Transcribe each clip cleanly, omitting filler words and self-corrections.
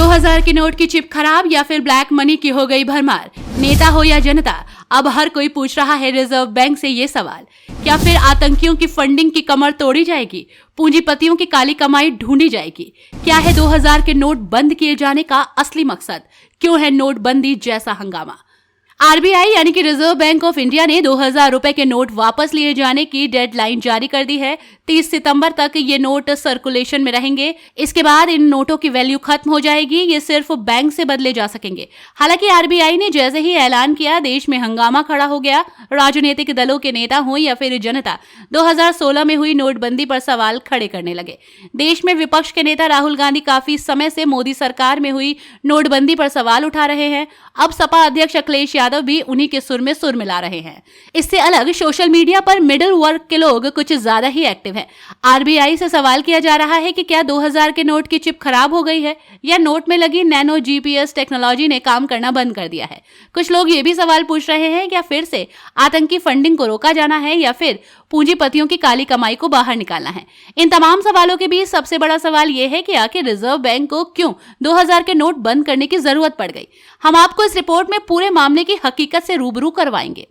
2000 के नोट की चिप खराब या फिर ब्लैक मनी की हो गई भरमार। नेता हो या जनता, अब हर कोई पूछ रहा है रिजर्व बैंक से ये सवाल। क्या फिर आतंकियों की फंडिंग की कमर तोड़ी जाएगी? पूंजीपतियों की काली कमाई ढूंढी जाएगी? क्या है 2000 के नोट बंद किए जाने का असली मकसद? क्यों है नोटबंदी जैसा हंगामा? आरबीआई यानी कि रिजर्व बैंक ऑफ इंडिया ने 2000 रुपए के नोट वापस लिए जाने की डेडलाइन जारी कर दी है। 30 सितंबर तक ये नोट सर्कुलेशन में रहेंगे। इसके बाद इन नोटों की वैल्यू खत्म हो जाएगी। ये सिर्फ बैंक से बदले जा सकेंगे। हालांकि आरबीआई ने जैसे ही ऐलान किया, देश में हंगामा खड़ा हो गया। राजनीतिक दलों के नेता हो या फिर जनता 2016 में हुई नोटबंदी पर सवाल खड़े करने लगे। देश में विपक्ष के नेता राहुल गांधी काफी समय से मोदी सरकार में हुई नोटबंदी पर सवाल उठा रहे हैं। अब सपा अध्यक्ष अखिलेश यादव भी उन्हीं के सुर में सुर मिला रहे हैं। इससे अलग सोशल मीडिया पर मिडिल वर्ग के लोग कुछ ज्यादा ही एक्टिव हैं। आरबीआई से सवाल किया जा रहा है कि क्या 2000 के नोट की चिप खराब हो गई है या नोट में लगी नैनो जीपीएस टेक्नोलॉजी ने काम करना बंद कर दिया है। कुछ लोग ये भी सवाल पूछ रहे हैं, क्या फिर से आतंकी फंडिंग को रोका जाना है या फिर पूंजीपतियों की काली कमाई को बाहर निकालना है। इन तमाम सवालों के बीच सबसे बड़ा सवाल यह है कि आखिर रिजर्व बैंक को क्यों 2000 के नोट बंद करने की जरूरत पड़ गई। हम आपको इस रिपोर्ट में पूरे मामले की हकीकत से रूबरू करवाएंगे।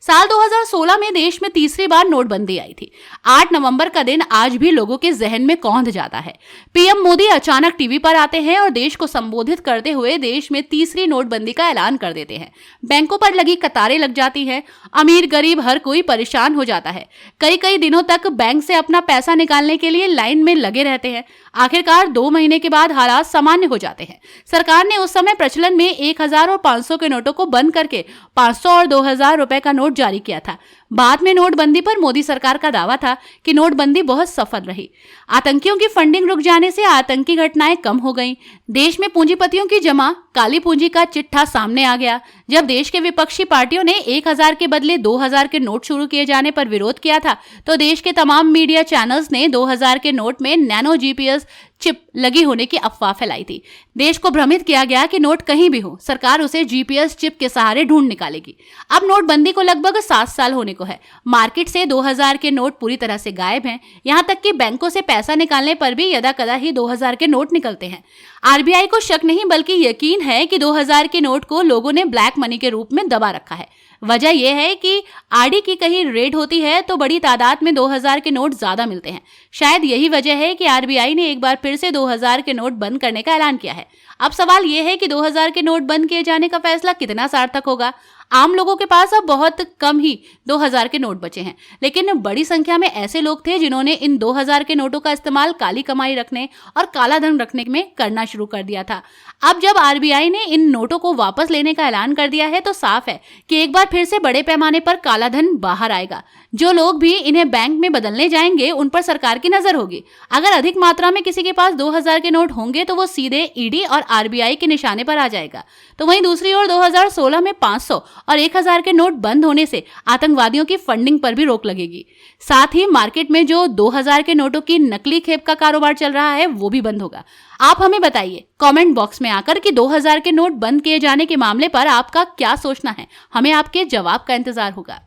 साल 2016 में देश में तीसरी बार नोटबंदी आई थी। 8 नवंबर का दिन आज भी लोगों के जहन में कौंध जाता है। पीएम मोदी अचानक टीवी पर आते हैं और देश को संबोधित करते हुए देश में तीसरी नोटबंदी का ऐलान कर देते हैं। बैंकों पर लगी कतारें लग जाती हैं। अमीर गरीब हर कोई परेशान हो जाता है। कई दिनों तक बैंक से अपना पैसा निकालने के लिए लाइन में लगे रहते हैं। आखिरकार 2 महीने के बाद हालात सामान्य हो जाते हैं। सरकार ने उस समय प्रचलन में 1000 और 500 के नोटों को बंद करके 500 और 2000 रुपए का नोट जारी किया था। बाद में नोटबंदी पर मोदी सरकार का दावा था कि नोटबंदी बहुत सफल रही। आतंकियों की फंडिंग रुक जाने से आतंकी घटनाएं कम हो गईं। देश में पूंजीपतियों की जमा काली पूंजी का चिट्ठा सामने आ गया। जब देश के विपक्षी पार्टियों ने 1000 के बदले 2000 के नोट शुरू किए जाने पर विरोध किया था, तो देश के तमाम मीडिया चैनल्स ने 2000 के नोट में नैनो जीपीएस चिप लगी होने की अफवाह फैलाई थी। देश को भ्रमित किया गया कि नोट कहीं भी हो, सरकार उसे जीपीएस चिप के सहारे ढूंढ निकालेगी। अब नोटबंदी को लगभग 7 साल होने को है। मार्केट से 2000 के नोट पूरी तरह से गायब हैं। यहां तक कि बैंकों से पैसा निकालने पर भी यदाकदा ही 2000 के नोट निकलते हैं। आरबीआई को शक नहीं बल्कि यकीन है कि 2000 के नोट को लोगों ने ब्लैक मनी के रूप में दबा रखा है। वजह यह है कि आरडी की कहीं रेड होती है तो बड़ी तादाद में 2000 के नोट ज्यादा मिलते हैं। शायद यही वजह है कि आरबीआई ने एक बार फिर से 2000 के नोट बंद करने का ऐलान किया है। अब सवाल यह है कि 2000 के नोट बंद किए जाने का फैसला कितना सार्थक होगा। आम लोगों के पास अब बहुत कम ही 2000 के नोट बचे हैं, लेकिन बड़ी संख्या में ऐसे लोग थे जिन्होंने इन 2000 के नोटों का इस्तेमाल काली कमाई रखने और काला धन रखने में करना शुरू कर दिया था। अब जब आरबीआई ने इन नोटों को वापस लेने का ऐलान कर दिया है तो साफ है कि एक बार फिर से बड़े पैमाने पर काला धन बाहर आएगा। जो लोग भी इन्हें बैंक में बदलने जाएंगे उन पर सरकार की नजर होगी। अगर अधिक मात्रा में किसी के पास 2000 के नोट होंगे तो वो सीधे ईडी और आरबीआई के निशाने पर आ जाएगा। तो वहीं दूसरी ओर 2016 में 500 और 1000 के नोट बंद होने से आतंकवादियों की फंडिंग पर भी रोक लगेगी। साथ ही मार्केट में जो 2000 के नोटों की नकली खेप का कारोबार चल रहा है वो भी बंद होगा। आप हमें बताइए कमेंट बॉक्स में आकर कि 2000 के नोट बंद किए जाने के मामले पर आपका क्या सोचना है। हमें आपके जवाब का इंतजार होगा।